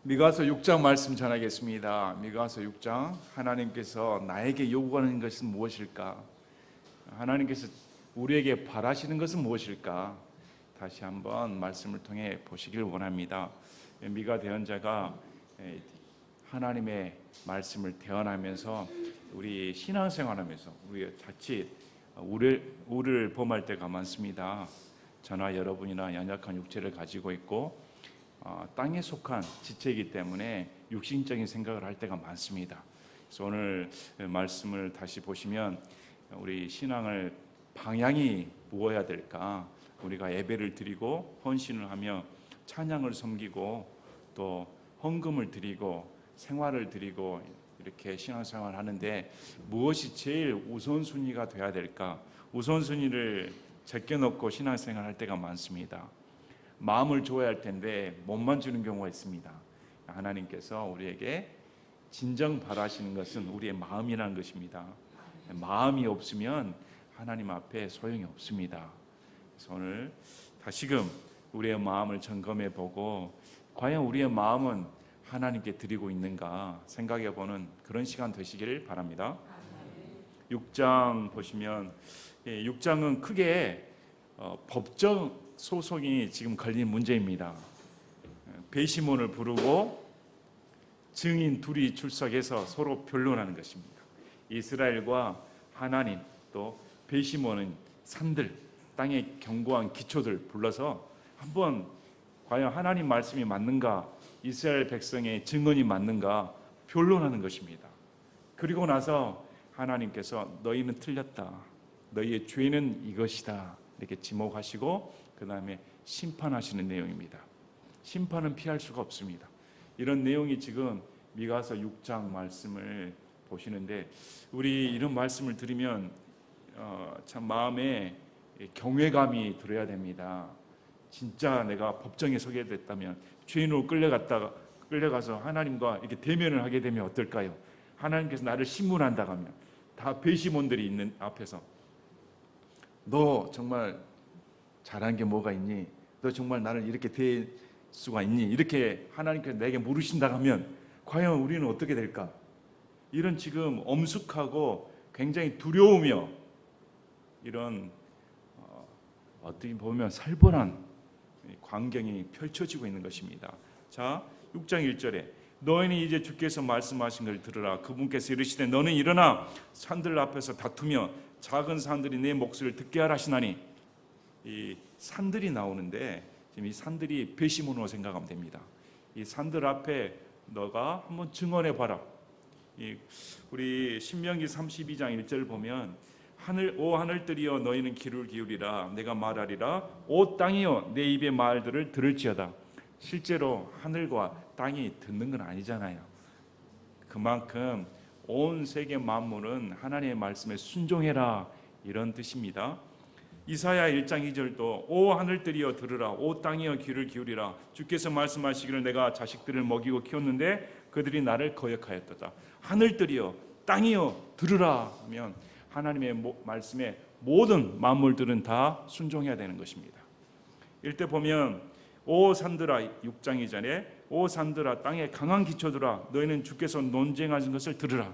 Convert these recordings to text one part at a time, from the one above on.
미가서 6장 말씀 전하겠습니다. 미가서 6장, 하나님께서 나에게 요구하는 것은 무엇일까? 하나님께서 우리에게 바라시는 것은 무엇일까? 다시 한번 말씀을 통해 보시길 원합니다. 미가 대언자가 하나님의 말씀을 대언하면서 우리 신앙생활하면서 우리 자칫 우를 범할 때가 많습니다. 저나 여러분이나 연약한 육체를 가지고 있고 땅에 속한 지체이기 때문에 육신적인 생각을 할 때가 많습니다. 그래서 오늘 말씀을 다시 보시면 우리 신앙을 방향이 무엇이어야 될까? 우리가 예배를 드리고 헌신을 하며 찬양을 섬기고 또 헌금을 드리고 생활을 드리고 이렇게 신앙생활을 하는데 무엇이 제일 우선순위가 돼야 될까? 우선순위를 제껴놓고 신앙생활을 할 때가 많습니다. 마음을 줘야 할 텐데 몸만 주는 경우가 있습니다. 하나님께서 우리에게 진정 바라시는 것은 우리의 마음이라는 것입니다. 마음이 없으면 하나님 앞에 소용이 없습니다. 그래서 오늘 다시금 우리의 마음을 점검해 보고 과연 우리의 마음은 하나님께 드리고 있는가 생각해 보는 그런 시간 되시기를 바랍니다. 6장 보시면 6장은 크게 법정 소송이 지금 걸린 문제입니다. 배시몬을 부르고 증인 둘이 출석해서 서로 변론하는 것입니다. 이스라엘과 하나님 또 배시몬은 산들 땅의 견고한 기초들 불러서 한번 과연 하나님 말씀이 맞는가 이스라엘 백성의 증언이 맞는가 변론하는 것입니다. 그리고 나서 하나님께서 너희는 틀렸다. 너희의 죄는 이것이다. 이렇게 지목하시고 그 다음에 심판하시는 내용입니다. 심판은 피할 수가 없습니다. 이런 내용이 지금 미가서 6장 말씀을 보시는데 우리 이런 말씀을 들으면 참 마음에 경외감이 들어야 됩니다. 진짜 내가 법정에 서게 됐다면 죄인으로 끌려가서 하나님과 이렇게 대면을 하게 되면 어떨까요? 하나님께서 나를 신문한다고 하면 다 배시몬들이 있는 앞에서 너 정말 잘한 게 뭐가 있니? 너 정말 나를 이렇게 대할 수가 있니? 이렇게 하나님께서 내게 물으신다고 하면 과연 우리는 어떻게 될까? 이런 지금 엄숙하고 굉장히 두려우며 이런 어떻게 보면 살벌한 광경이 펼쳐지고 있는 것입니다. 자, 6장 1절에 너희는 이제 주께서 말씀하신 걸 들으라. 그분께서 이르시되 너는 일어나 산들 앞에서 다투며 작은 산들이 내 목소리를 듣게 하라 하시나니 이 산들이 나오는데 지금 이 산들이 배시몬으로 생각하면 됩니다. 이 산들 앞에 너가 한번 증언해 봐라. 우리 신명기 32장 1절 보면 오 하늘들이여 너희는 귀를 기울이라 내가 말하리라 오 땅이여 내 입의 말들을 들을지어다. 실제로 하늘과 땅이 듣는 건 아니잖아요. 그만큼 온 세계 만물은 하나님의 말씀에 순종해라 이런 뜻입니다. 이사야 1장 2절도 오 하늘들이여 들으라 오 땅이여 귀를 기울이라 주께서 말씀하시기를 내가 자식들을 먹이고 키웠는데 그들이 나를 거역하였도다. 하늘들이여 땅이여 들으라 하면 하나님의 말씀에 모든 만물들은 다 순종해야 되는 것입니다. 이때 보면 오 산들아 6장 2절에 오 산들아 땅의 강한 기초들아 너희는 주께서 논쟁하신 것을 들으라.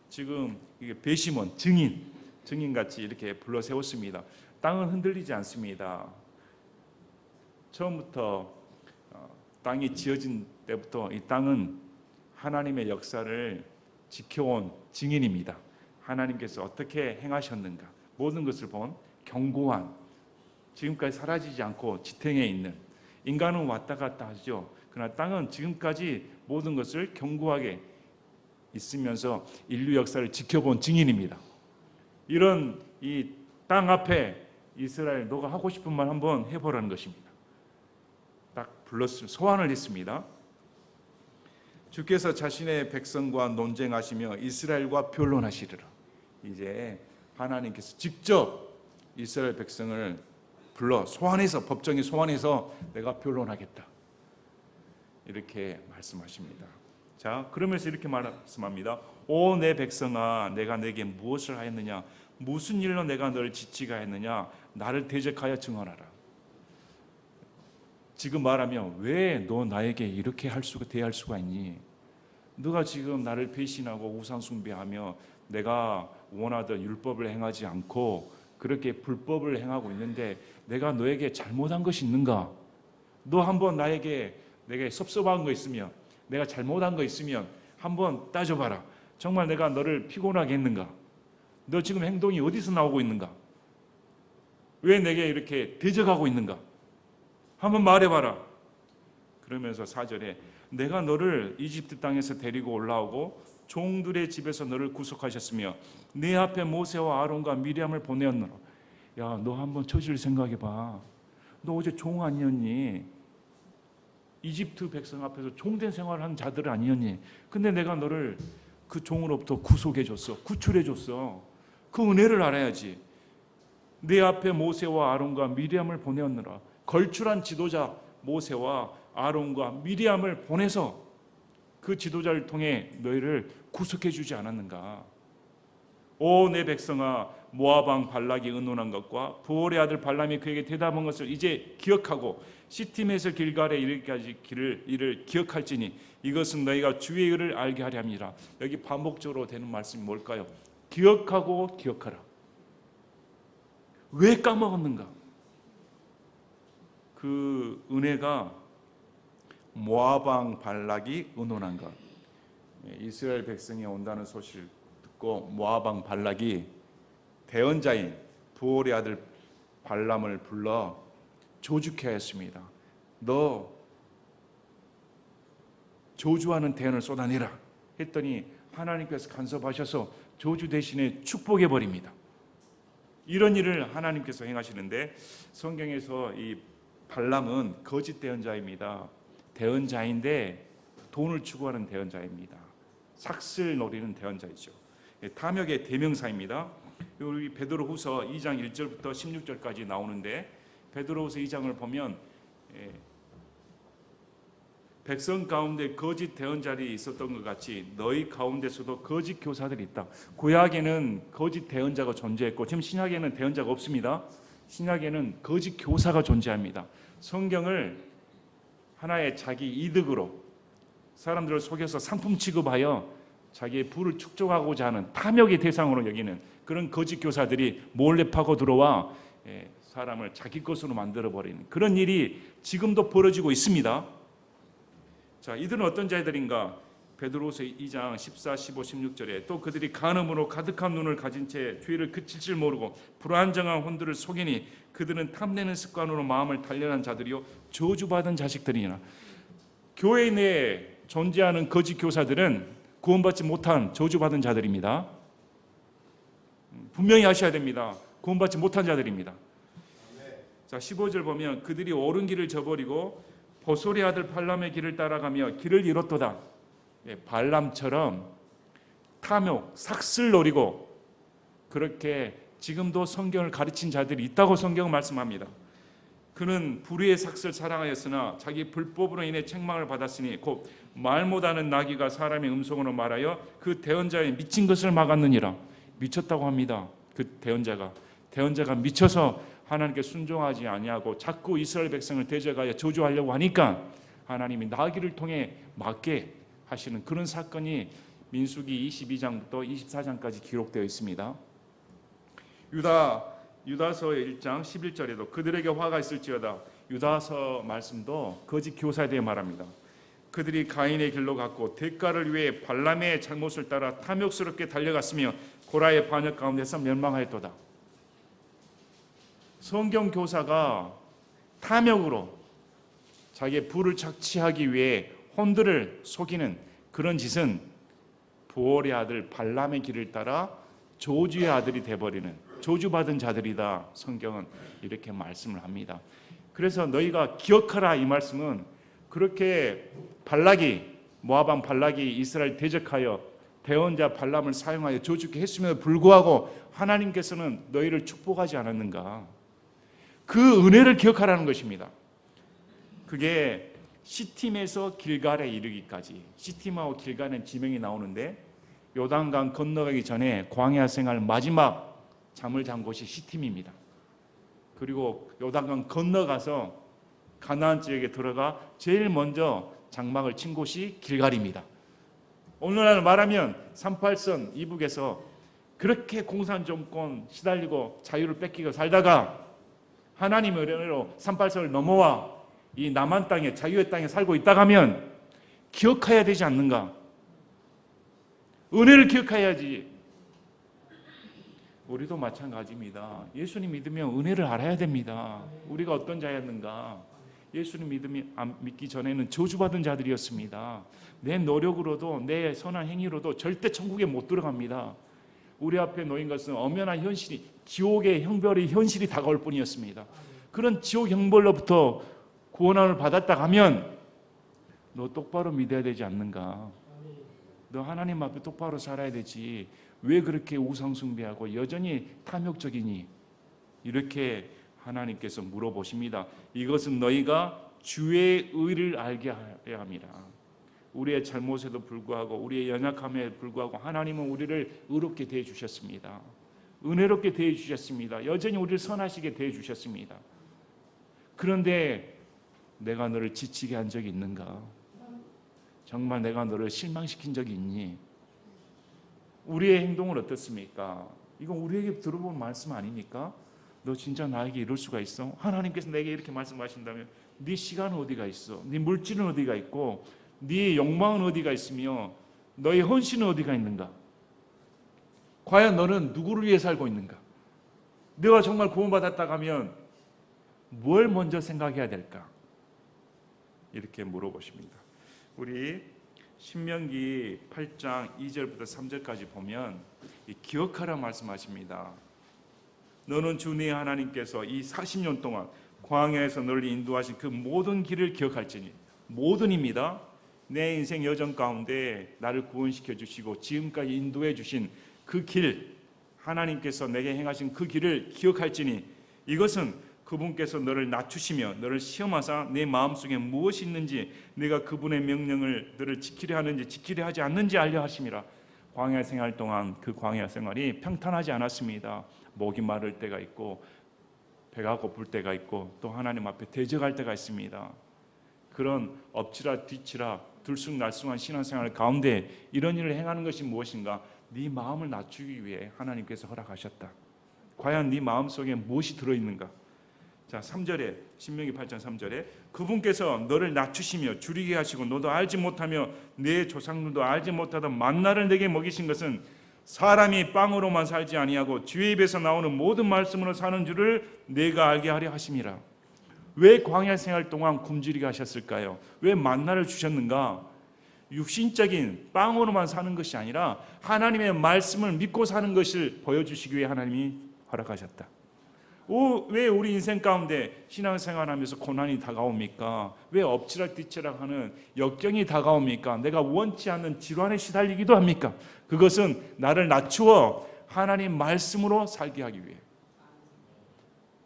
지금 이게 배시몬 증인같이 이렇게 불러 세웠습니다. 땅은 흔들리지 않습니다. 처음부터 땅이 지어진 때부터 이 땅은 하나님의 역사를 지켜온 증인입니다. 하나님께서 어떻게 행하셨는가 모든 것을 본 견고한 지금까지 사라지지 않고 지탱해 있는 인간은 왔다 갔다 하죠. 그러나 땅은 지금까지 모든 것을 견고하게 있으면서 인류 역사를 지켜본 증인입니다. 이런 이 땅 앞에 이스라엘 너가 하고 싶은 말 한번 해보라는 것입니다. 딱 불렀습니다. 소환을 했습니다. 주께서 자신의 백성과 논쟁하시며 이스라엘과 변론하시리라. 이제 하나님께서 직접 이스라엘 백성을 불러 소환해서 법정에 소환해서 내가 변론하겠다 이렇게 말씀하십니다. 자, 그러면서 이렇게 말씀합니다. 오 내 백성아 내가 내게 무엇을 하였느냐 무슨 일로 내가 너를 지치게 했느냐 나를 대적하여 증언하라. 지금 말하면 왜 너 나에게 이렇게 대할 수가 있니? 너가 지금 나를 배신하고 우상 숭배하며 내가 원하던 율법을 행하지 않고 그렇게 불법을 행하고 있는데 내가 너에게 잘못한 것이 있는가? 너 한번 내게 섭섭한 거 있으면, 내가 잘못한 거 있으면 한번 따져봐라. 정말 내가 너를 피곤하게 했는가? 너 지금 행동이 어디서 나오고 있는가? 왜 내게 이렇게 대적하고 있는가? 한번 말해봐라. 그러면서 4절에 내가 너를 이집트 땅에서 데리고 올라오고 종들의 집에서 너를 구속하셨으며 네 앞에 모세와 아론과 미리암을 보내었노라. 야, 너 한번 처지를 생각해봐. 너 어제 종 아니었니? 이집트 백성 앞에서 종된 생활을 한 자들 아니었니? 근데 내가 너를 그 종으로부터 구속해줬어. 구출해줬어. 그 은혜를 알아야지. 네 앞에 모세와 아론과 미리암을 보내었느라. 걸출한 지도자 모세와 아론과 미리암을 보내서 그 지도자를 통해 너희를 구속해 주지 않았는가? 오 내 백성아, 모압 왕 발락이 의논한 것과 부올의 아들 발람이 그에게 대답한 것을 이제 기억하고 시팀에서 길갈에 이르기까지 이를 기억할지니 이것은 너희가 주의 의를 알게 하려 함이라. 여기 반복적으로 되는 말씀이 뭘까요? 기억하고 기억하라. 왜 까먹었는가? 그 은혜가 모압 왕 발락이 의논한 것. 이스라엘 백성이 온다는 소식을 듣고 모압 왕 발락이 대언자인 부올의 아들 발람을 불러 조죽케 하였습니다. 너 조주하는 대언을 쏟아내라 했더니 하나님께서 간섭하셔서 조주 대신에 축복해 버립니다. 이런 일을 하나님께서 행하시는데 성경에서 이 발람은 거짓 대언자입니다. 대언자인데 돈을 추구하는 대언자입니다. 삭슬 노리는 대언자이죠. 탐욕의 대명사입니다. 우리 베드로후서 2장 1절부터 16절까지 나오는데 베드로후서 2장을 보면 백성 가운데 거짓 대언자들이 있었던 것 같이 너희 가운데서도 거짓 교사들이 있다. 구약에는 거짓 대언자가 존재했고 지금 신약에는 대언자가 없습니다. 신약에는 거짓 교사가 존재합니다. 성경을 하나의 자기 이득으로 사람들을 속여서 상품 취급하여 자기의 부를 축적하고자 하는 탐욕의 대상으로 여기는 그런 거짓 교사들이 몰래 파고 들어와 사람을 자기 것으로 만들어버리는 그런 일이 지금도 벌어지고 있습니다. 자, 이들은 어떤 자들인가? 베드로후서 2장 14, 15, 16절에 또 그들이 간음으로 가득한 눈을 가진 채 죄를 그칠 줄 모르고 불안정한 혼들을 속이니 그들은 탐내는 습관으로 마음을 단련한 자들이요 저주받은 자식들이니라. 교회 내에 존재하는 거짓 교사들은 구원받지 못한 저주받은 자들입니다. 분명히 아셔야 됩니다. 구원받지 못한 자들입니다. 자, 15절 보면 그들이 옳은 길을 저버리고 보솔의 아들 발람의 길을 따라가며 길을 잃었도다. 발람처럼 탐욕, 삭슬 노리고 그렇게 지금도 성경을 가르친 자들이 있다고 성경은 말씀합니다. 그는 불의의 삭슬 사랑하였으나 자기 불법으로 인해 책망을 받았으니 곧 말 못하는 나귀가 사람의 음성으로 말하여 그 대언자의 미친 것을 막았느니라. 미쳤다고 합니다. 그 대언자가 미쳐서 하나님께 순종하지 아니하고 자꾸 이스라엘 백성을 대적하여 저주하려고 하니까 하나님이 나귀를 통해 막게 하시는 그런 사건이 민수기 22장부터 24장까지 기록되어 있습니다. 유다서 1장 11절에도 그들에게 화가 있을지어다. 유다서 말씀도 거짓 교사에 대해 말합니다. 그들이 가인의 길로 갔고 대가를 위해 발람의 잘못을 따라 탐욕스럽게 달려갔으며 고라의 반역 가운데서 멸망하였도다. 성경 교사가 탐욕으로 자기의 부를 착취하기 위해 혼들을 속이는 그런 짓은 부올의 아들 발람의 길을 따라 조주의 아들이 돼버리는 저주받은 자들이다. 성경은 이렇게 말씀을 합니다. 그래서 너희가 기억하라 이 말씀은 그렇게 모압 왕 발락이 이스라엘 대적하여 대언자 발람을 사용하여 저주케 했음에도 불구하고 하나님께서는 너희를 축복하지 않았는가? 그 은혜를 기억하라는 것입니다. 그게 시팀에서 길갈에 이르기까지. 시팀하고 길갈은 지명이 나오는데 요단강 건너가기 전에 광야 생활 마지막 잠을 잔 곳이 시팀입니다. 그리고 요단강 건너가서 가나안 지역에 들어가 제일 먼저 장막을 친 곳이 길갈입니다. 오늘날 말하면 38선 이북에서 그렇게 공산 정권 시달리고 자유를 뺏기고 살다가 하나님의 은혜로 38선을 넘어와 이 남한 땅에 자유의 땅에 살고 있다가 하면 기억해야 되지 않는가? 은혜를 기억해야지. 우리도 마찬가지입니다. 예수님 믿으면 은혜를 알아야 됩니다. 우리가 어떤 자였는가? 예수님 믿기 전에는 저주받은 자들이었습니다. 내 노력으로도 내 선한 행위로도 절대 천국에 못 들어갑니다. 우리 앞에 놓인 것은 엄연한 현실이, 지옥의 형벌의 현실이 다가올 뿐이었습니다. 그런 지옥 형벌로부터 구원을 받았다 하면 너 똑바로 믿어야 되지 않는가? 너 하나님 앞에 똑바로 살아야 되지. 왜 그렇게 우상 숭배하고 여전히 탐욕적이니? 이렇게 하나님께서 물어보십니다. 이것은 너희가 주의 의를 알게 하려 함이라. 우리의 잘못에도 불구하고 우리의 연약함에 불구하고 하나님은 우리를 의롭게 대해 주셨습니다. 은혜롭게 대해 주셨습니다. 여전히 우리를 선하시게 대해 주셨습니다. 그런데 내가 너를 지치게 한 적이 있는가? 정말 내가 너를 실망시킨 적이 있니? 우리의 행동은 어떻습니까? 이건 우리에게 들어본 말씀 아닙니까? 너 진짜 나에게 이럴 수가 있어? 하나님께서 내게 이렇게 말씀하신다면 네 시간은 어디가 있어? 네 물질은 어디가 있고 네 욕망은 어디가 있으며 너의 헌신은 어디가 있는가? 과연 너는 누구를 위해 살고 있는가? 내가 정말 구원받았다고 하면 뭘 먼저 생각해야 될까? 이렇게 물어보십니다. 우리 신명기 8장 2절부터 3절까지 보면 기억하라 말씀하십니다. 너는 주 네 하나님께서 이 40년 동안 광야에서 너를 인도하신 그 모든 길을 기억할지니, 모든입니다. 내 인생 여정 가운데 나를 구원시켜 주시고 지금까지 인도해 주신 그 길, 하나님께서 내게 행하신 그 길을 기억할지니 이것은 그분께서 너를 낮추시며 너를 시험하사 내 마음속에 무엇이 있는지 내가 그분의 명령을 너를 지키려 하는지 지키려 하지 않는지 알려 하심이라. 광야 생활 동안 그 광야 생활이 평탄하지 않았습니다. 목이 마를 때가 있고 배가 고플 때가 있고 또 하나님 앞에 대적할 때가 있습니다. 그런 엎치라 뒤치라 들쑥날쑥한 신앙생활 가운데 이런 일을 행하는 것이 무엇인가? 네 마음을 낮추기 위해 하나님께서 허락하셨다. 과연 네 마음속에 무엇이 들어있는가? 자, 3절에 신명기 8장 3절에 그분께서 너를 낮추시며 줄이게 하시고 너도 알지 못하며 내 조상들도 알지 못하던 만나를 내게 먹이신 것은 사람이 빵으로만 살지 아니하고 주의 입에서 나오는 모든 말씀으로 사는 줄을 내가 알게 하려 하심이라. 왜 광야 생활 동안 굶주리게 하셨을까요? 왜 만나를 주셨는가? 육신적인 빵으로만 사는 것이 아니라 하나님의 말씀을 믿고 사는 것을 보여주시기 위해 하나님이 허락하셨다. 왜 우리 인생 가운데 신앙생활하면서 고난이 다가옵니까? 왜 엎치락 뒤치락 하는 역경이 다가옵니까? 내가 원치 않는 질환에 시달리기도 합니까? 그것은 나를 낮추어 하나님 말씀으로 살게 하기 위해,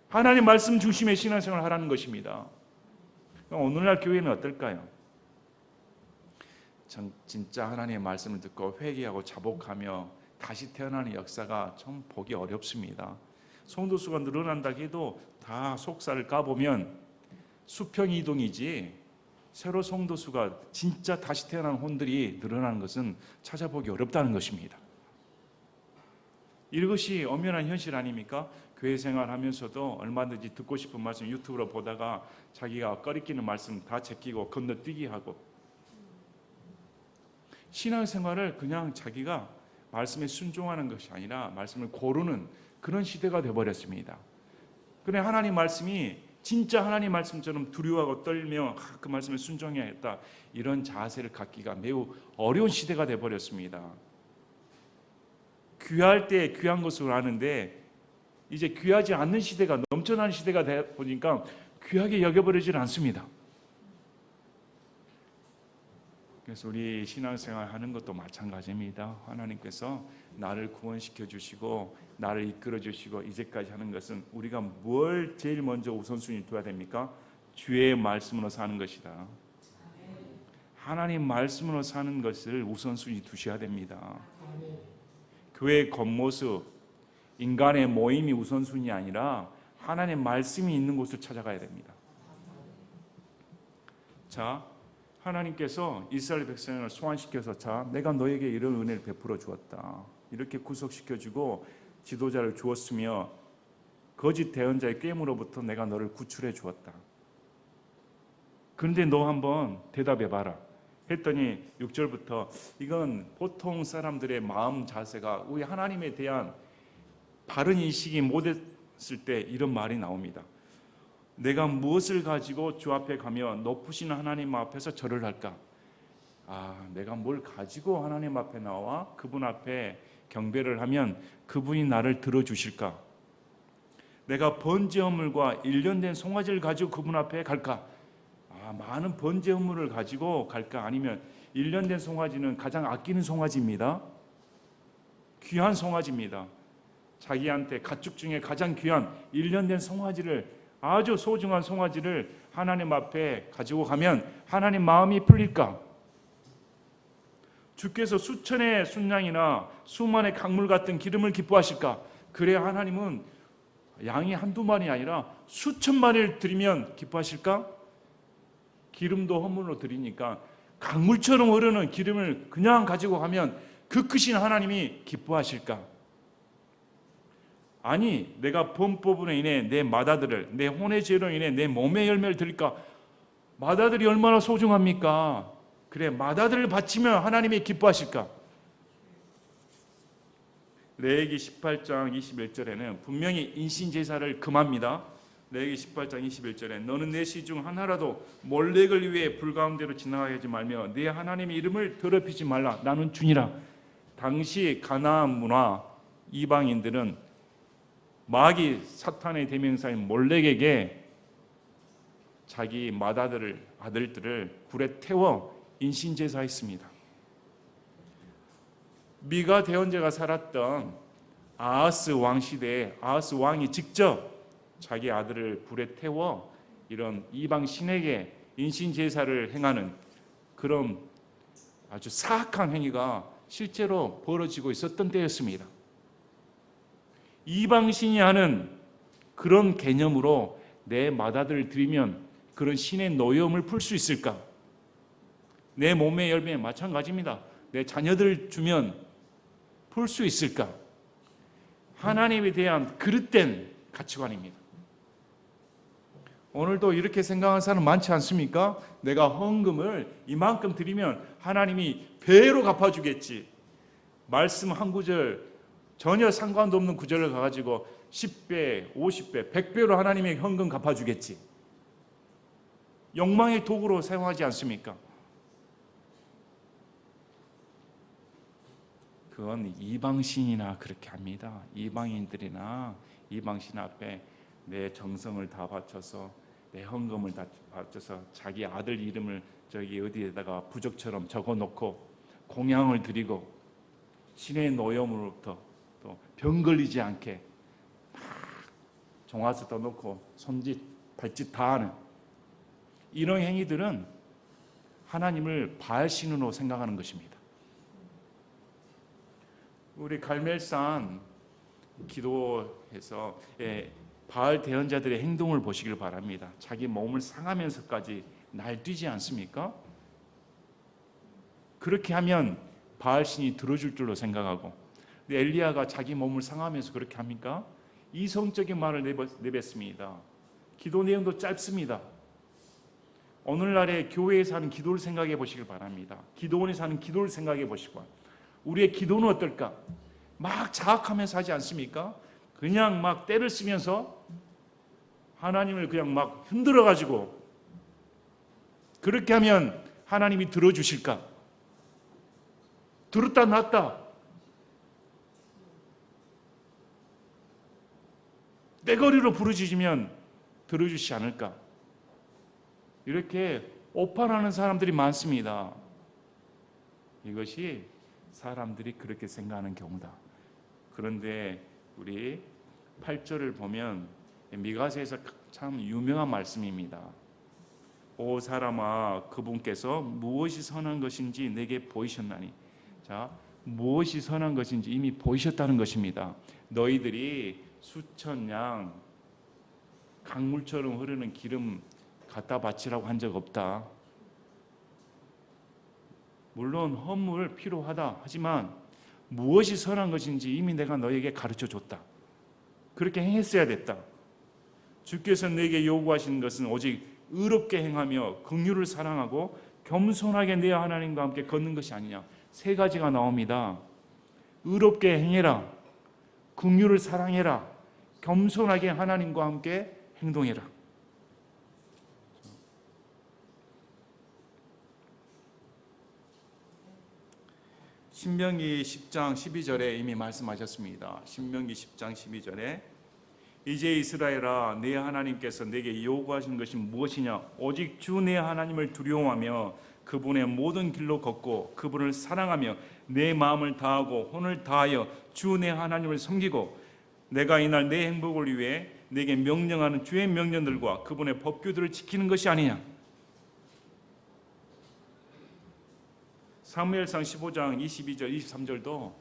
하나님 말씀 중심의 신앙생활을 하라는 것입니다. 오늘날 교회는 어떨까요? 진짜 하나님의 말씀을 듣고 회개하고 자복하며 다시 태어나는 역사가 좀 보기 어렵습니다. 성도수가 늘어난다 해도 다 속살을 까보면 수평이동이지 새로 성도수가 진짜 다시 태어난 혼들이 늘어나는 것은 찾아보기 어렵다는 것입니다. 이것이 엄연한 현실 아닙니까? 교회 생활하면서도 얼마든지 듣고 싶은 말씀 유튜브로 보다가 자기가 꺼리끼는 말씀 다 제끼고 건너뛰기 하고, 신앙생활을 그냥 자기가 말씀에 순종하는 것이 아니라 말씀을 고르는 그런 시대가 되어버렸습니다. 그래 하나님 말씀이 진짜 하나님 말씀처럼 두려워하고 떨며 그 말씀에 순종해야겠다, 이런 자세를 갖기가 매우 어려운 시대가 되어버렸습니다. 귀할 때 귀한 것으로 아는데 이제 귀하지 않는 시대가, 넘쳐나는 시대가 되다 보니까 귀하게 여겨버리질 않습니다. 그래서 우리 신앙생활 하는 것도 마찬가지입니다. 하나님께서 나를 구원시켜 주시고 나를 이끌어 주시고 이제까지 하는 것은 우리가 뭘 제일 먼저 우선순위 둬야 됩니까? 주의 말씀으로 사는 것이다. 하나님 말씀으로 사는 것을 우선순위 두셔야 됩니다. 교회의 겉모습, 인간의 모임이 우선순위 아니라 하나님의 말씀이 있는 곳을 찾아가야 됩니다. 자, 하나님께서 이스라엘 백성을 소환시켜서 자, 내가 너에게 이런 은혜를 베풀어 주었다. 이렇게 구속시켜주고 지도자를 주었으며 거짓 대언자의 꾀임으로부터 내가 너를 구출해 주었다. 그런데 너 한번 대답해 봐라. 했더니 6절부터 이건 보통 사람들의 마음 자세가 우리 하나님에 대한 바른 인식이 못했을 때 이런 말이 나옵니다. 내가 무엇을 가지고 주 앞에 가며 높으신 하나님 앞에서 절을 할까? 내가 뭘 가지고 하나님 앞에 나와 그분 앞에 경배를 하면 그분이 나를 들어주실까? 내가 번제 헌물과 1년 된 송아지를 가지고 그분 앞에 갈까? 많은 번제 헌물을 가지고 갈까? 아니면 1년 된 송아지는 가장 아끼는 송아지입니다. 귀한 송아지입니다. 자기한테 가축 중에 가장 귀한 1년 된 송아지를, 아주 소중한 송아지를 하나님 앞에 가지고 가면 하나님 마음이 풀릴까? 주께서 수천의 순양이나 수만의 강물 같은 기름을 기뻐하실까? 그래야 하나님은 양이 한두 마리 아니라 수천 마리를 드리면 기뻐하실까? 기름도 헌물로 드리니까 강물처럼 흐르는 기름을 그냥 가지고 가면 그 크신 하나님이 기뻐하실까? 아니, 내가 번법으로 인해 내 맏아들을, 내 혼의 죄로 인해 내 몸의 열매를 드릴까? 맏아들이 얼마나 소중합니까? 그래, 맏아들을 바치면 하나님이 기뻐하실까? 레위기 18장 21절에는 분명히 인신제사를 금합니다. 레위기 18장 21절에 너는 내 시 중 하나라도 몰렉을 위해 불 가운데로 지나가게 하지 말며 내 하나님의 이름을 더럽히지 말라. 나는 주니라. 당시 가나안 문화 이방인들은 마귀 사탄의 대명사인 몰렉에게 자기 아들들을 불에 태워 인신제사했습니다. 미가 대언자가 살았던 아하스 왕 시대에 아하스 왕이 직접 자기 아들을 불에 태워 이런 이방 신에게 인신제사를 행하는 그런 아주 사악한 행위가 실제로 벌어지고 있었던 때였습니다. 이방신이 하는 그런 개념으로 내 맏아들을 드리면 그런 신의 노여움을 풀 수 있을까? 내 몸의 열매 마찬가지입니다. 내 자녀들을 주면 풀 수 있을까? 하나님에 대한 그릇된 가치관입니다. 오늘도 이렇게 생각하는 사람 많지 않습니까? 내가 헌금을 이만큼 드리면 하나님이 배로 갚아주겠지. 말씀 한 구절 전혀 상관도 없는 구절을 가지고 10배, 50배, 100배로 하나님의 헌금 갚아주겠지. 욕망의 도구로 사용하지 않습니까? 그건 이방신이나 그렇게 합니다. 이방인들이나 이방신 앞에 내 정성을 다 바쳐서 내 헌금을 다 바쳐서 자기 아들 이름을 저기 어디에다가 부적처럼 적어놓고 공양을 드리고 신의 노여움으로부터 또 병 걸리지 않게 막 종아서 떠놓고 손짓 발짓 다 하는 이런 행위들은 하나님을 바알신으로 생각하는 것입니다. 우리 갈멜산 기도에서 바알 대언자들의 행동을 보시길 바랍니다. 자기 몸을 상하면서까지 날뛰지 않습니까? 그렇게 하면 바알신이 들어줄 줄로 생각하고, 근데 엘리야가 자기 몸을 상하면서 그렇게 합니까? 이성적인 말을 내뱉습니다. 기도 내용도 짧습니다. 오늘날의 교회에서 하는 기도를 생각해 보시길 바랍니다. 기도원에서 하는 기도를 생각해 보시고, 우리의 기도는 어떨까? 막 자학하면서 하지 않습니까? 그냥 막 때를 쓰면서 하나님을 그냥 막 흔들어 가지고 그렇게 하면 하나님이 들어주실까? 들었다 놨다. 떼거리로 부르짖으면 들어주시지 않을까? 이렇게 오판하는 사람들이 많습니다. 이것이 사람들이 그렇게 생각하는 경우다. 그런데 우리 8절을 보면 미가서에서 참 유명한 말씀입니다. 오 사람아, 그분께서 무엇이 선한 것인지 내게 보이셨나니. 자, 무엇이 선한 것인지 이미 보이셨다는 것입니다. 너희들이 수천 양 강물처럼 흐르는 기름 갖다 바치라고 한 적 없다. 물론 헌물 필요하다. 하지만 무엇이 선한 것인지 이미 내가 너에게 가르쳐 줬다. 그렇게 행했어야 됐다. 주께서 내게 요구하시는 것은 오직 의롭게 행하며 긍휼을 사랑하고 겸손하게 내 하나님과 함께 걷는 것이 아니냐. 세 가지가 나옵니다. 의롭게 행해라, 긍휼을 사랑해라, 겸손하게 하나님과 함께 행동해라. 신명기 10장 12절에 이미 말씀하셨습니다. 신명기 10장 12절에 이제 이스라엘아, 내 하나님께서 내게 요구하신 것이 무엇이냐? 오직 주 내 하나님을 두려워하며 그분의 모든 길로 걷고 그분을 사랑하며 내 마음을 다하고 혼을 다하여 주 내 하나님을 섬기고 내가 이날 내 행복을 위해 내게 명령하는 주의 명령들과 그분의 법규들을 지키는 것이 아니냐. 사무엘상 15장 22절 23절도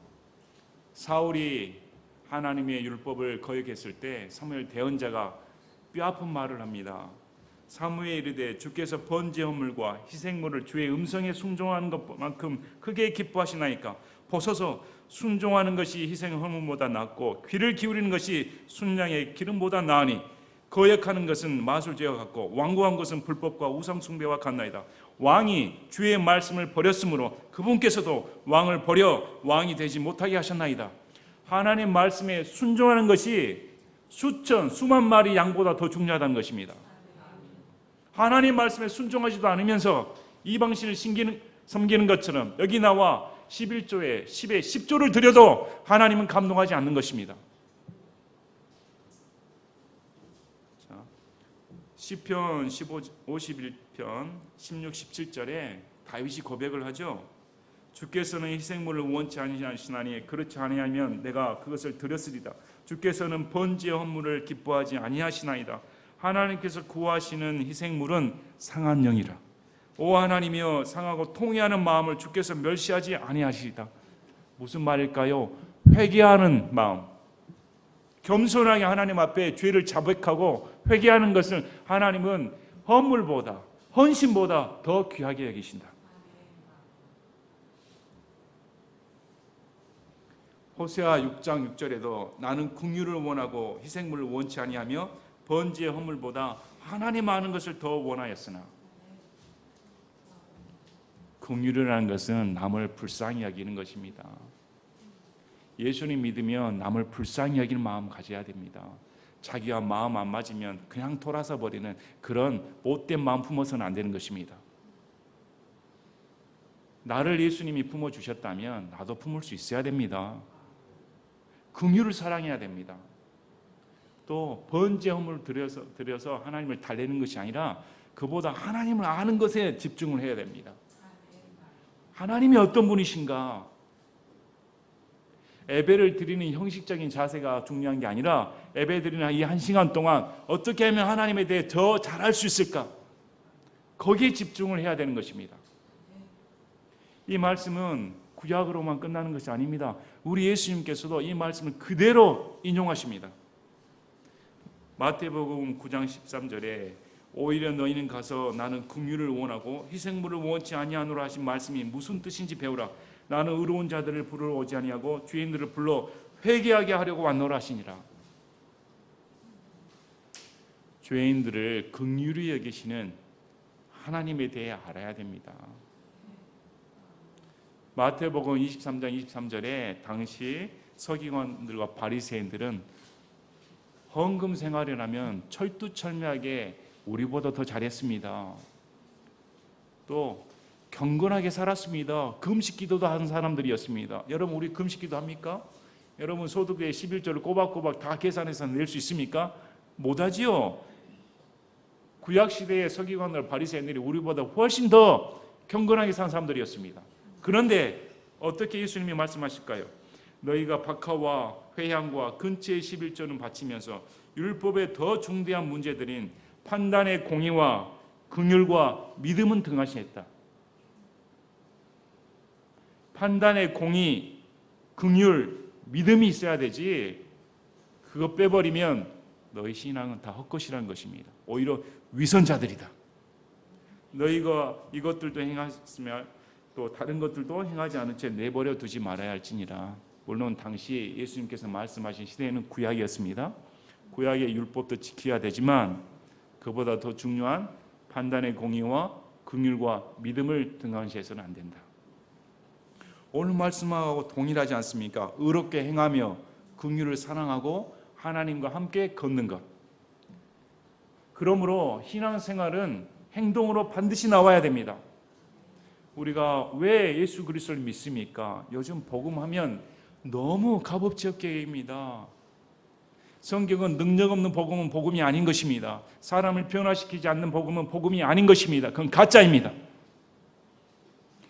사울이 하나님의 율법을 거역했을 때 사무엘 대언자가 뼈아픈 말을 합니다. 사무엘이 이르되 주께서 번제 헌물과 희생물을 주의 음성에 순종하는 것만큼 크게 기뻐하시나이까. 보소서, 순종하는 것이 희생 헌물보다 낫고 귀를 기울이는 것이 순양의 기름보다 나으니 거역하는 것은 마술죄와 같고 완고한 것은 불법과 우상 숭배와 같나이다. 왕이 주의 말씀을 버렸으므로 그분께서도 왕을 버려 왕이 되지 못하게 하셨나이다. 하나님 말씀에 순종하는 것이 수만 마리 양보다 더 중요하다는 것입니다. 하나님 말씀에 순종하지도 않으면서 이방신을 섬기는 것처럼 여기 나와 11조에 10에 10조를 드려도 하나님은 감동하지 않는 것입니다. 시편 51편 16, 17절에 다윗이 고백을 하죠. 주께서는 희생물을 원치 아니하시나니 그렇지 아니하면 내가 그것을 드렸으리다. 주께서는 번제 헌물을 기뻐하지 아니하시나이다. 하나님께서 구하시는 희생물은 상한 영이라. 오 하나님이여, 상하고 통회하는 마음을 주께서 멸시하지 아니하시리다. 무슨 말일까요? 회개하는 마음, 겸손하게 하나님 앞에 죄를 자백하고 회개하는 것을 하나님은 헌물보다, 헌신보다 더 귀하게 여기신다. 호세아 6장 6절에도 나는 긍휼을 원하고 희생물을 원치 아니하며 번제 헌물보다 하나님 아는 것을 더 원하였으나. 긍휼이라는 것은 남을 불쌍히 여기는 것입니다. 예수님 믿으면 남을 불쌍히 여기는 마음 가져야 됩니다. 자기와 마음 안 맞으면 그냥 돌아서 버리는 그런 못된 마음 품어서는 안 되는 것입니다. 나를 예수님이 품어주셨다면 나도 품을 수 있어야 됩니다. 긍휼을 사랑해야 됩니다. 또 번제 헌물을 드려서 하나님을 달래는 것이 아니라 그보다 하나님을 아는 것에 집중을 해야 됩니다. 하나님이 어떤 분이신가? 예배를 드리는 형식적인 자세가 중요한 게 아니라 예배 드리는 이 1시간 동안 어떻게 하면 하나님에 대해 더 잘할 수 있을까? 거기에 집중을 해야 되는 것입니다. 이 말씀은 구약으로만 끝나는 것이 아닙니다. 우리 예수님께서도 이 말씀을 그대로 인용하십니다. 마태복음 9장 13절에 오히려 너희는 가서 나는 긍휼을 원하고 희생물을 원치 아니하노라 하신 말씀이 무슨 뜻인지 배우라. 나는 의로운 자들을 부르러 오지 아니하고 죄인들을 불러 회개하게 하려고 왔노라 하시니라. 죄인들을 긍휼히 여기시는 하나님에 대해 알아야 됩니다. 마태복음 23장 23절에 당시 서기관들과 바리새인들은 헌금 생활을 하면 철두철미하게 우리보다 더 잘했습니다. 또 경건하게 살았습니다. 금식기도도 하는 사람들이었습니다. 여러분, 우리 금식기도 합니까? 여러분, 소득의 11조를 꼬박꼬박 다 계산해서 낼 수 있습니까? 못하지요. 구약시대의 서기관들 바리새인들이 우리보다 훨씬 더 경건하게 산 사람들이었습니다. 그런데 어떻게 예수님이 말씀하실까요? 너희가 박하와 회향과 근처의 11조는 바치면서 율법의 더 중대한 문제들인 판단의 공의와 긍휼과 믿음은 등하시했다. 판단의 공의, 긍휼, 믿음이 있어야 되지 그거 빼버리면 너희 신앙은 다 헛것이라는 것입니다. 오히려 위선자들이다. 너희가 이것들도 행하였으면 또 다른 것들도 행하지 않은 채 내버려 두지 말아야 할지니라. 물론 당시 예수님께서 말씀하신 시대에는 구약이었습니다. 구약의 율법도 지켜야 되지만 그보다 더 중요한 판단의 공의와 긍휼과 믿음을 등한시해서는 안 된다. 오늘 말씀하고 동일하지 않습니까? 의롭게 행하며 긍휼을 사랑하고 하나님과 함께 걷는 것. 그러므로 신앙생활은 행동으로 반드시 나와야 됩니다. 우리가 왜 예수 그리스도를 믿습니까? 요즘 복음하면 너무 값없이 여깁니다. 성경은 능력 없는 복음은 복음이 아닌 것입니다. 사람을 변화시키지 않는 복음은 복음이 아닌 것입니다. 그건 가짜입니다.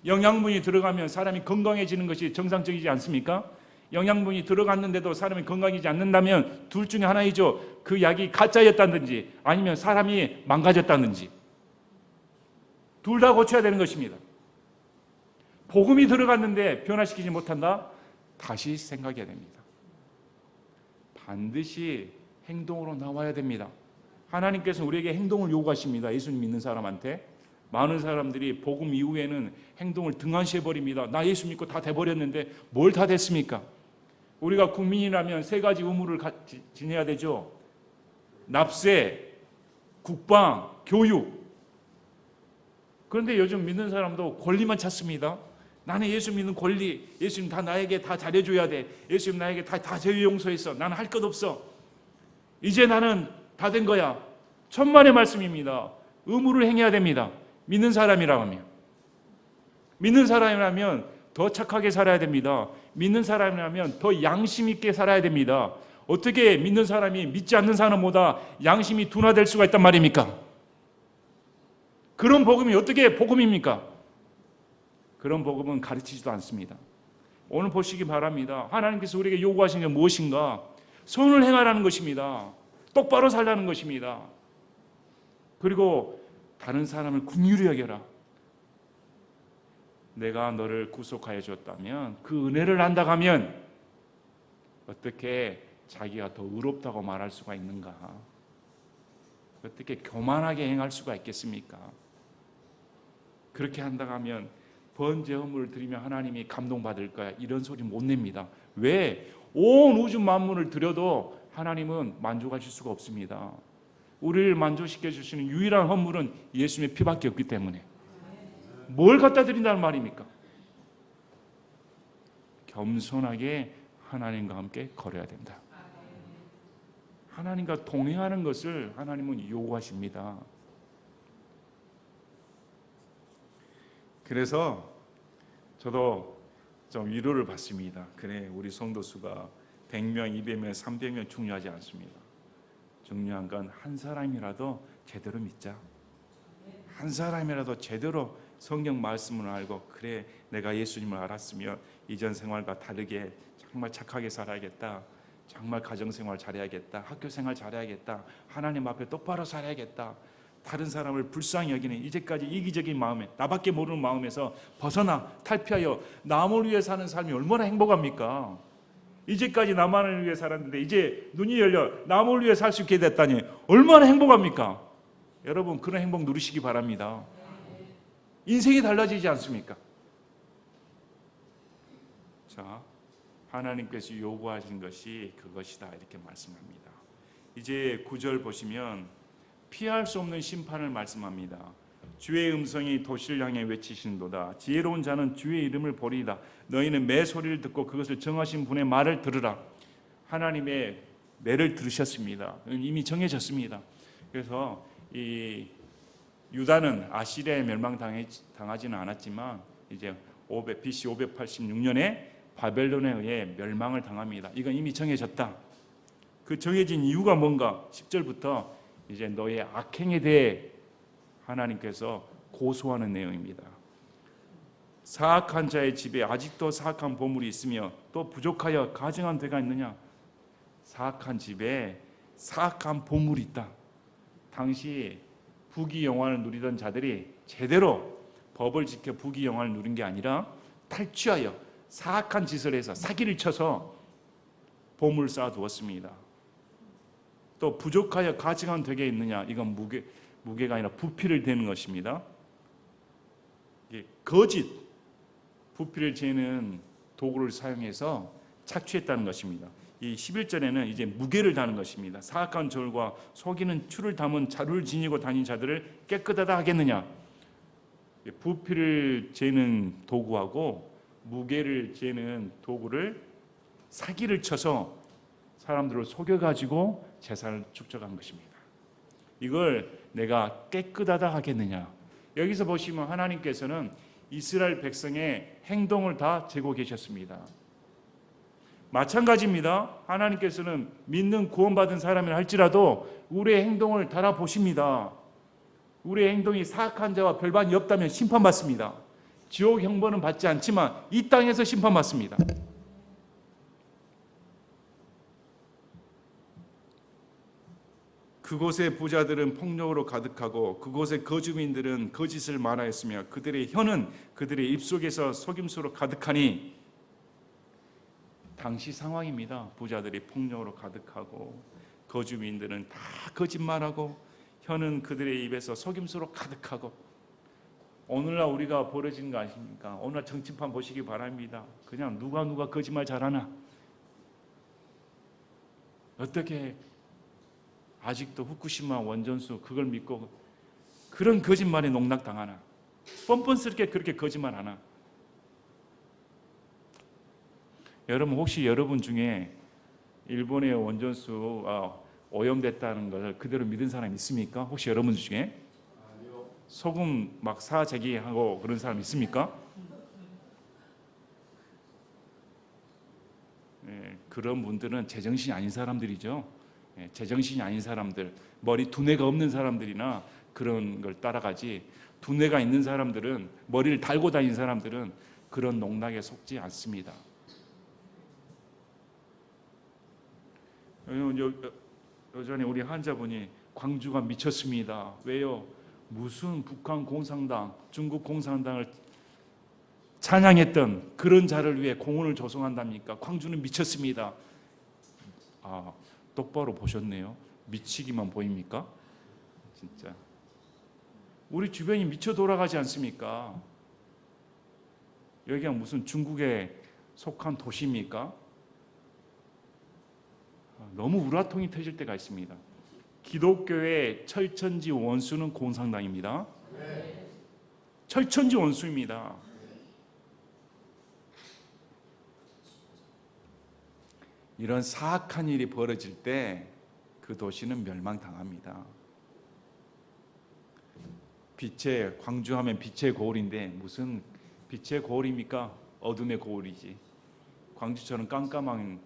영양분이 들어가면 사람이 건강해지는 것이 정상적이지 않습니까? 영양분이 들어갔는데도 사람이 건강해지지 않는다면 둘 중에 하나이죠. 그 약이 가짜였다든지 아니면 사람이 망가졌다든지. 둘 다 고쳐야 되는 것입니다. 복음이 들어갔는데 변화시키지 못한다? 다시 생각해야 됩니다. 반드시 행동으로 나와야 됩니다. 하나님께서 우리에게 행동을 요구하십니다. 예수님 믿는 사람한테. 많은 사람들이 복음 이후에는 행동을 등한시해버립니다. 나 예수 믿고 다 돼버렸는데 뭘 다 됐습니까? 우리가 국민이라면 세 가지 의무를 지내야 되죠. 납세, 국방, 교육. 그런데 요즘 믿는 사람도 권리만 찾습니다. 나는 예수 믿는 권리, 예수님 다 나에게 다 잘해줘야 돼. 예수님 나에게 다 죄 용서했어. 나는 할 것 없어. 이제 나는 다 된 거야. 천만의 말씀입니다. 의무를 행해야 됩니다. 믿는 사람이라면. 믿는 사람이라면 더 착하게 살아야 됩니다. 믿는 사람이라면 더 양심 있게 살아야 됩니다. 어떻게 믿는 사람이 믿지 않는 사람보다 양심이 둔화될 수가 있단 말입니까? 그런 복음이 어떻게 복음입니까? 그런 복음은 가르치지도 않습니다. 오늘 보시기 바랍니다. 하나님께서 우리에게 요구하신 게 무엇인가? 선을 행하라는 것입니다. 똑바로 살라는 것입니다. 그리고 다른 사람을 긍휼히 여겨라. 내가 너를 구속하여 줬다면 그 은혜를 안다가면 어떻게 자기가 더 의롭다고 말할 수가 있는가? 어떻게 교만하게 행할 수가 있겠습니까? 그렇게 한다가면 번제 헌물을 드리면 하나님이 감동받을 거야. 이런 소리 못 냅니다. 왜? 온 우주 만물을 드려도 하나님은 만족하실 수가 없습니다. 우리를 만족시켜 주시는 유일한 헌물은 예수님의 피밖에 없기 때문에 뭘 갖다 드린다는 말입니까? 겸손하게 하나님과 함께 걸어야 된다. 하나님과 동행하는 것을 하나님은 요구하십니다. 그래서 저도 좀 위로를 받습니다. 그래, 우리 성도 수가 100명, 200명, 300명 중요하지 않습니다. 중요한 건 한 사람이라도 제대로 믿자. 한 사람이라도 제대로 성경 말씀을 알고 그래, 내가 예수님을 알았으면 이전 생활과 다르게 정말 착하게 살아야겠다. 정말 가정생활 잘해야겠다. 학교생활 잘해야겠다. 하나님 앞에 똑바로 살아야겠다. 다른 사람을 불쌍히 여기는 이제까지 이기적인 마음에 나밖에 모르는 마음에서 벗어나 탈피하여 남을 위해 사는 삶이 얼마나 행복합니까? 이제까지 나만을 위해 살았는데 이제 눈이 열려 남을 위해 살 수 있게 됐다니 얼마나 행복합니까? 여러분 그런 행복 누리시기 바랍니다. 인생이 달라지지 않습니까? 자, 하나님께서 요구하신 것이 그것이다 이렇게 말씀합니다. 이제 9절 보시면 피할 수 없는 심판을 말씀합니다. 주의 음성이 도시를 향해 외치신도다. 지혜로운 자는 주의 이름을 보리이다. 너희는 매 소리를 듣고 그것을 정하신 분의 말을 들으라. 하나님의 매를 들으셨습니다. 이미 정해졌습니다. 그래서 이 유다는 아시리아에 멸망당하지는 않았지만 이제 BC 586년에 바벨론에 의해 멸망을 당합니다. 이건 이미 정해졌다. 그 정해진 이유가 뭔가 10절부터 이제 너의 악행에 대해 하나님께서 고소하는 내용입니다. 사악한 자의 집에 아직도 사악한 보물이 있으며 또 부족하여 가증한 데가 있느냐? 사악한 집에 사악한 보물이 있다. 당시 부귀영화를 누리던 자들이 제대로 법을 지켜 부귀영화를 누린 게 아니라 탈취하여 사악한 짓을 해서 사기를 쳐서 보물을 쌓아두었습니다. 또 부족하여 가증한 덕에 있느냐? 이건 무게가 아니라 부피를 대는 것입니다. 거짓, 부피를 재는 도구를 사용해서 착취했다는 것입니다. 이 11절에는 이제 무게를 다는 것입니다. 사악한 절과 속이는 추를 담은 자루를 지니고 다닌 자들을 깨끗하다 하겠느냐. 부피를 재는 도구하고 무게를 재는 도구를 사기를 쳐서 사람들을 속여가지고 재산을 축적한 것입니다. 이걸 내가 깨끗하다 하겠느냐. 여기서 보시면 하나님께서는 이스라엘 백성의 행동을 다 재고 계셨습니다. 마찬가지입니다. 하나님께서는 믿는 구원받은 사람이라 할지라도 우리의 행동을 달아보십니다. 우리의 행동이 사악한 자와 별반이 없다면 심판받습니다. 지옥 형벌은 받지 않지만 이 땅에서 심판받습니다. 그곳의 부자들은 폭력으로 가득하고 그곳의 거주민들은 거짓을 말하였으며 그들의 혀는 그들의 입속에서 속임수로 가득하니, 당시 상황입니다. 부자들이 폭력으로 가득하고 거주민들은 다 거짓말하고 혀는 그들의 입에서 속임수로 가득하고. 오늘날 우리가 벌어진 거 아십니까? 오늘날 정치판 보시기 바랍니다. 그냥 누가 거짓말 잘하나, 어떻게 아직도 후쿠시마 원전수 그걸 믿고 그런 거짓말에 농락당하나, 뻔뻔스럽게 그렇게 거짓말하나. 여러분, 혹시 여러분 중에 일본의 원전수 오염됐다는 걸 그대로 믿은 사람 있습니까? 혹시 여러분 중에 소금 막 사제기하고 그런 사람 있습니까? 그런 분들은 제정신이 아닌 사람들이죠. 제정신이 아닌 사람들, 머리 두뇌가 없는 사람들이나 그런 걸 따라가지, 두뇌가 있는 사람들은, 머리를 달고 다니는 사람들은 그런 농락에 속지 않습니다. 여전히 우리 환자분이 광주가 미쳤습니다. 왜요? 무슨 북한 공산당, 중국 공산당을 찬양했던 그런 자를 위해 공원을 조성한답니까? 광주는 미쳤습니다. 똑바로 보셨네요. 미치기만 보입니까? 진짜 우리 주변이 미쳐 돌아가지 않습니까? 여기가 무슨 중국에 속한 도시입니까? 너무 우라통이 터질 때가 있습니다. 기독교의 철천지 원수는 공산당입니다. 철천지 원수입니다. 이런 사악한 일이 벌어질 때 그 도시는 멸망당합니다. 광주하면 빛의 고을인데 무슨 빛의 고을입니까? 어둠의 고을이지. 광주처럼 깜깜한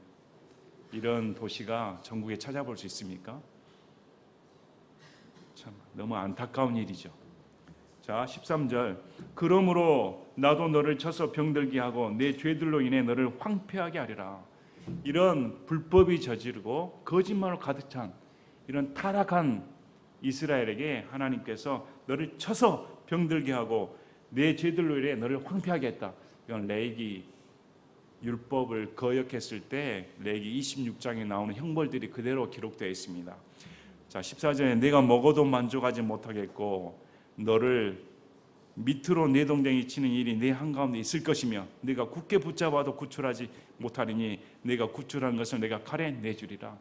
이런 도시가 전국에 찾아볼 수 있습니까? 참 너무 안타까운 일이죠. 자, 13절. 그러므로 나도 너를 쳐서 병들게 하고 내 죄들로 인해 너를 황폐하게 하리라. 이런 불법이 저지르고 거짓말로 가득 찬 이런 타락한 이스라엘에게 하나님께서 너를 쳐서 병들게 하고 내 죄들로 인해 너를 황폐하게 했다. 이건 레위기 율법을 거역했을 때 레위기 26장에 나오는 형벌들이 그대로 기록되어 있습니다. 자, 14절에 내가 먹어도 만족하지 못하겠고 너를 밑으로 내동댕이 치는 일이 내 한가운데 있을 것이며 내가 굳게 붙잡아도 구출하지 못하리니 내가 구출한 것을 내가 칼에 내주리라.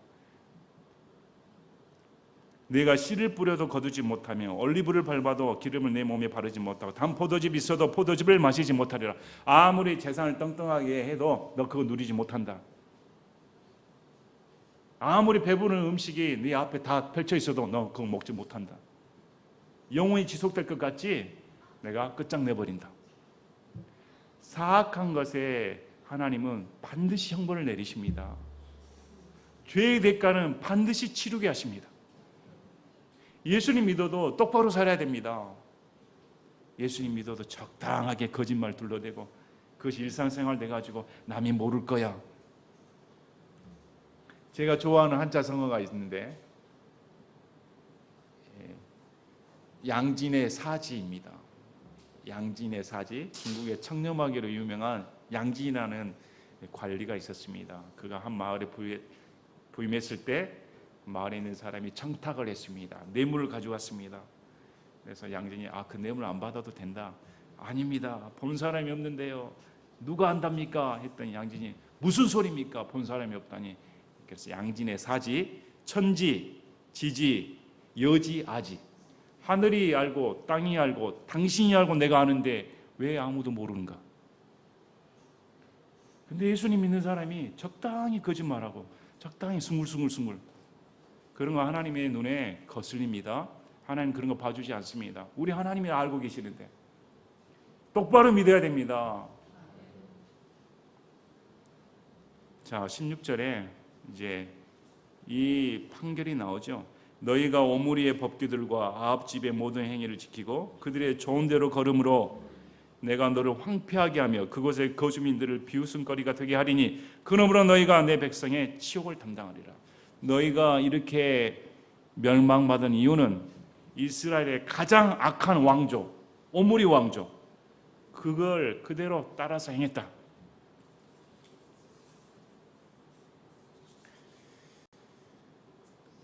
내가 씨를 뿌려도 거두지 못하며 올리브를 밟아도 기름을 내 몸에 바르지 못하고 단 포도즙이 있어도 포도즙을 마시지 못하리라. 아무리 재산을 떵떵하게 해도 너 그거 누리지 못한다. 아무리 배부른 음식이 네 앞에 다 펼쳐 있어도 너 그거 먹지 못한다. 영원히 지속될 것 같지? 내가 끝장내버린다. 사악한 것에 하나님은 반드시 형벌을 내리십니다. 죄의 대가는 반드시 치르게 하십니다. 예수님 믿어도 똑바로 살아야 됩니다. 예수님 믿어도 적당하게 거짓말 둘러대고 그것이 일상생활 돼가지고 남이 모를 거야. 제가 좋아하는 한자 성어가 있는데 양진의 사지입니다. 양진의 사지, 중국의 청렴하기로 유명한 양진이라는 관리가 있었습니다. 그가 한 마을에 부임했을 때 마을에 있는 사람이 청탁을 했습니다. 뇌물을 가져왔습니다. 그래서 양진이 그 뇌물 안 받아도 된다. 아닙니다. 본 사람이 없는데요. 누가 안답니까? 했더니 양진이 무슨 소리입니까? 본 사람이 없다니. 그래서 양진의 사지, 천지, 지지, 여지, 아지. 하늘이 알고 땅이 알고 당신이 알고 내가 아는데 왜 아무도 모르는가? 근데 예수님 믿는 사람이 적당히 거짓말하고 적당히 숭글숭글 그런 거 하나님의 눈에 거슬립니다. 하나님 그런 거 봐주지 않습니다. 우리 하나님이 알고 계시는데 똑바로 믿어야 됩니다. 자, 16절에 이제 이 판결이 나오죠. 너희가 오므리의 법규들과 아합 집의 모든 행위를 지키고 그들의 좋은 대로 걸음으로 내가 너를 황폐하게 하며 그곳의 거주민들을 비웃음거리가 되게 하리니 그러므로 너희가 내 백성의 치욕을 담당하리라. 너희가 이렇게 멸망받은 이유는 이스라엘의 가장 악한 왕조 오므리 왕조 그걸 그대로 따라서 행했다.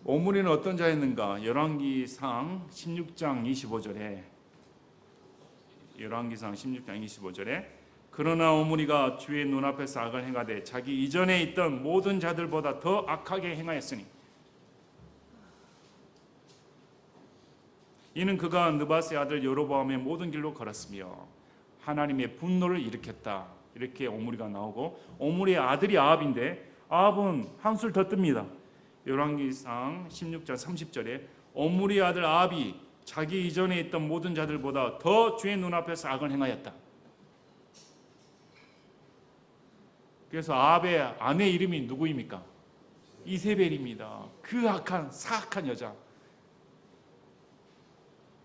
오므리는 어떤 자였는가? 열왕기상 16장 25절에 열왕기상 16장 25절에 그러나 오므리가 주의 눈앞에서 악을 행하되 자기 이전에 있던 모든 자들보다 더 악하게 행하였으니 이는 그가 느밧의 아들 여로보암의 모든 길로 걸었으며 하나님의 분노를 일으켰다. 이렇게 오므리가 나오고 오므리의 아들이 아합인데 아합은 한술 더 뜹니다. 열왕기상 16장 30절에 오므리의 아들 아합이 자기 이전에 있던 모든 자들보다 더 주의 눈앞에서 악을 행하였다. 그래서 아합의 아내 이름이 누구입니까? 이세벨입니다. 그 악한 사악한 여자.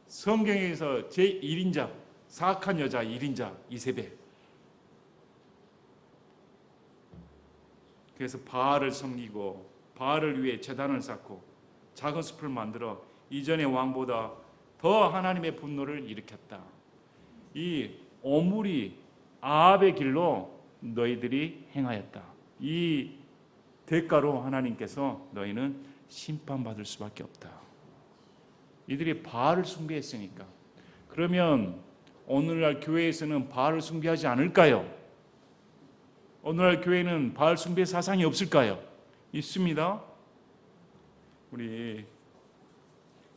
성경에서 제1인자 사악한 여자 1인자 이세벨. 그래서 바알을 섬기고 바알을 위해 제단을 쌓고 작은 숲을 만들어 이전의 왕보다 더 하나님의 분노를 일으켰다. 이 오므리 아합의 길로 너희들이 행하였다. 이 대가로 하나님께서 너희는 심판받을 수밖에 없다. 이들이 바알을 숭배했으니까. 그러면 오늘날 교회에서는 바알을 숭배하지 않을까요? 오늘날 교회는 바알 숭배 사상이 없을까요? 있습니다. 우리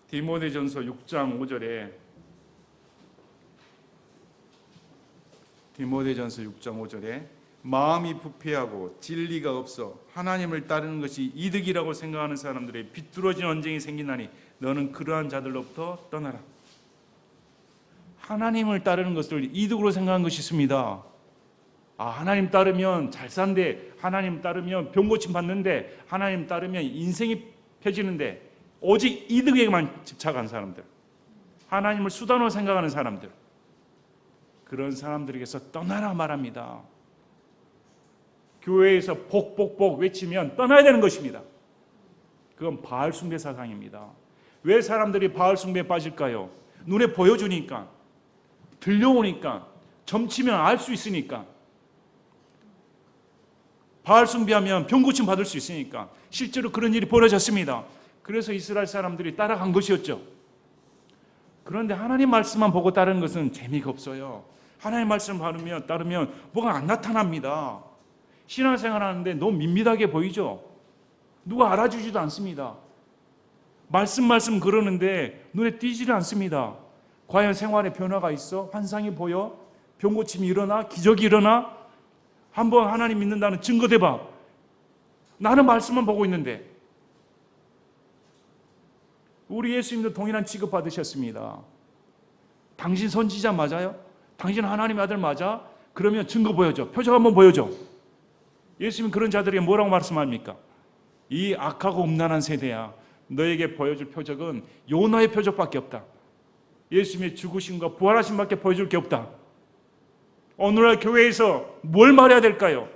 디모데전서 6장 5절에 디모데전서 6장 5절에 마음이 부패하고 진리가 없어 하나님을 따르는 것이 이득이라고 생각하는 사람들의 비뚤어진 언쟁이 생기나니 너는 그러한 자들로부터 떠나라. 하나님을 따르는 것을 이득으로 생각하는 것이 있습니다. 하나님 따르면 잘 산대, 하나님 따르면 병 고침 받는데, 하나님 따르면 인생이 펴지는데 오직 이득에만 집착한 사람들, 하나님을 수단으로 생각하는 사람들, 그런 사람들에게서 떠나라 말합니다. 교회에서 복복복 외치면 떠나야 되는 것입니다. 그건 바알 숭배 사상입니다. 왜 사람들이 바알 숭배에 빠질까요? 눈에 보여주니까, 들려오니까, 점치면 알 수 있으니까, 바알 숭배하면 병 고침 받을 수 있으니까. 실제로 그런 일이 벌어졌습니다. 그래서 이스라엘 사람들이 따라간 것이었죠. 그런데 하나님 말씀만 보고 따르는 것은 재미가 없어요. 하나님 말씀 따르면 뭐가 안 나타납니다. 신앙생활 하는데 너무 밋밋하게 보이죠. 누가 알아주지도 않습니다. 말씀 그러는데 눈에 띄지를 않습니다. 과연 생활에 변화가 있어? 환상이 보여? 병 고침이 일어나? 기적이 일어나? 한번 하나님 믿는다는 증거 대봐. 나는 말씀만 보고 있는데. 우리 예수님도 동일한 취급 받으셨습니다. 당신 선지자 맞아요? 당신 하나님의 아들 맞아? 그러면 증거 보여줘. 표적 한번 보여줘. 예수님 그런 자들에게 뭐라고 말씀합니까? 이 악하고 음란한 세대야. 너에게 보여줄 표적은 요나의 표적밖에 없다. 예수님의 죽으심과 부활하심밖에 보여줄 게 없다. 오늘날 교회에서 뭘 말해야 될까요?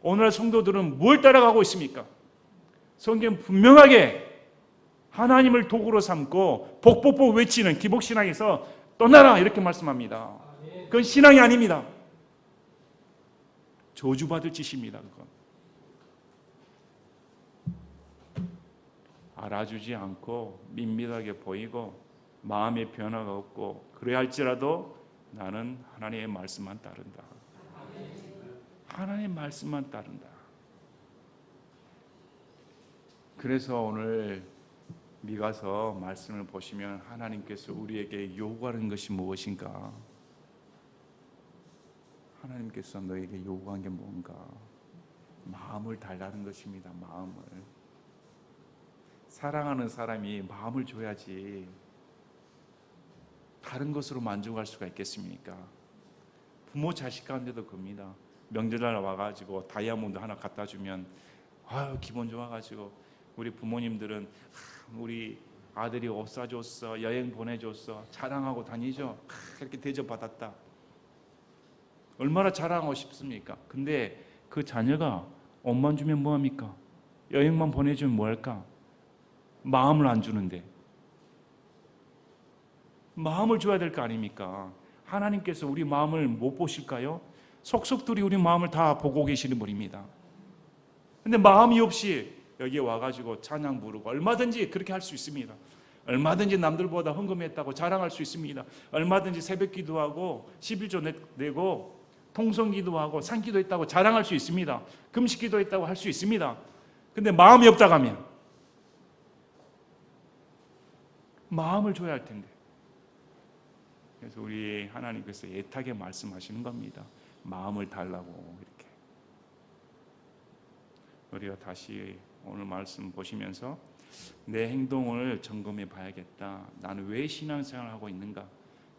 오늘날 성도들은 뭘 따라가고 있습니까? 성경 분명하게 하나님을 도구로 삼고 복복복 외치는 기복신앙에서 떠나라 이렇게 말씀합니다. 그건 신앙이 아닙니다. 저주받을 짓입니다. 그건. 알아주지 않고 밋밋하게 보이고 마음의 변화가 없고 그래야 할지라도 나는 하나님의 말씀만 따른다. 하나님 말씀만 따른다. 그래서 오늘 미가서 말씀을 보시면 하나님께서 우리에게 요구하는 것이 무엇인가? 하나님께서 너에게 요구한 게 뭔가? 마음을 달라는 것입니다. 마음을. 사랑하는 사람이 마음을 줘야지 다른 것으로 만족할 수가 있겠습니까? 부모 자식 가운데도 그럽니다. 명절날 와가지고 다이아몬드 하나 갖다 주면 아유 기분 좋아가지고 우리 부모님들은 우리 아들이 옷 사줬어, 여행 보내줬어, 자랑하고 다니죠. 이렇게 대접받았다. 얼마나 자랑하고 싶습니까? 근데 그 자녀가 옷만 주면 뭐합니까? 여행만 보내주면 뭐할까? 마음을 안 주는데. 마음을 줘야 될 거 아닙니까? 하나님께서 우리 마음을 못 보실까요? 속속들이 우리 마음을 다 보고 계시는 분입니다. 근데 마음이 없이 여기에 와가지고 찬양 부르고 얼마든지 그렇게 할 수 있습니다. 얼마든지 남들보다 헌금했다고 자랑할 수 있습니다. 얼마든지 새벽 기도하고 11조 내고 통성 기도하고 산기도 했다고 자랑할 수 있습니다. 금식 기도했다고 할 수 있습니다. 근데 마음이 없다고 하면 마음을 줘야 할 텐데. 그래서 우리 하나님께서 애타게 말씀하시는 겁니다. 마음을 달라고. 이렇게 우리가 다시 오늘 말씀 보시면서 내 행동을 점검해 봐야겠다. 나는 왜 신앙생활을 하고 있는가?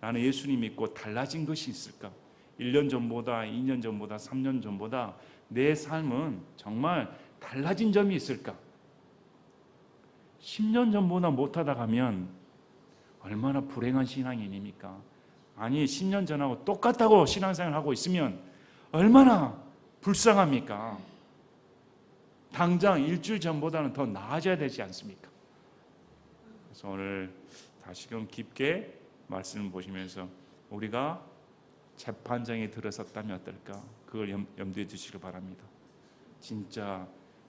나는 예수님 믿고 달라진 것이 있을까? 1년 전보다 2년 전보다 3년 전보다 내 삶은 정말 달라진 점이 있을까? 10년 전보다 못하다 가면 얼마나 불행한 신앙인입니까? 아니 10년 전하고 똑같다고 신앙생활을 하고 있으면 얼마나 불쌍합니까? 당장 일주일 전보다는 더 나아져야 되지 않습니까? 그래서 오늘 다시금 깊게 말씀을 보시면서 우리가 재판장에 들어섰다면 어떨까? 그걸 염두에 두시길 바랍니다. 진짜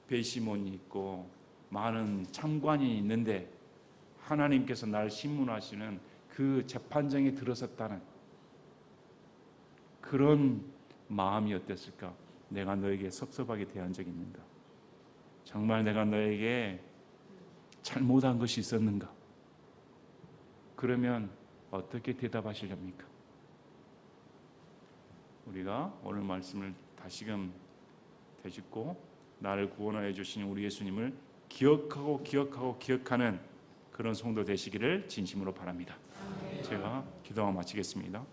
배심원이 있고 많은 참관이 있는데 하나님께서 날 신문하시는 그 재판장에 들어섰다는 그런 마음이 어땠을까? 내가 너에게 섭섭하게 대한 적이 있는가? 정말 내가 너에게 잘못한 것이 있었는가? 그러면 어떻게 대답하시렵니까? 우리가 오늘 말씀을 다시금 되짚고 나를 구원하여 주신 우리 예수님을 기억하는 그런 성도 되시기를 진심으로 바랍니다. 제가 기도하고 마치겠습니다.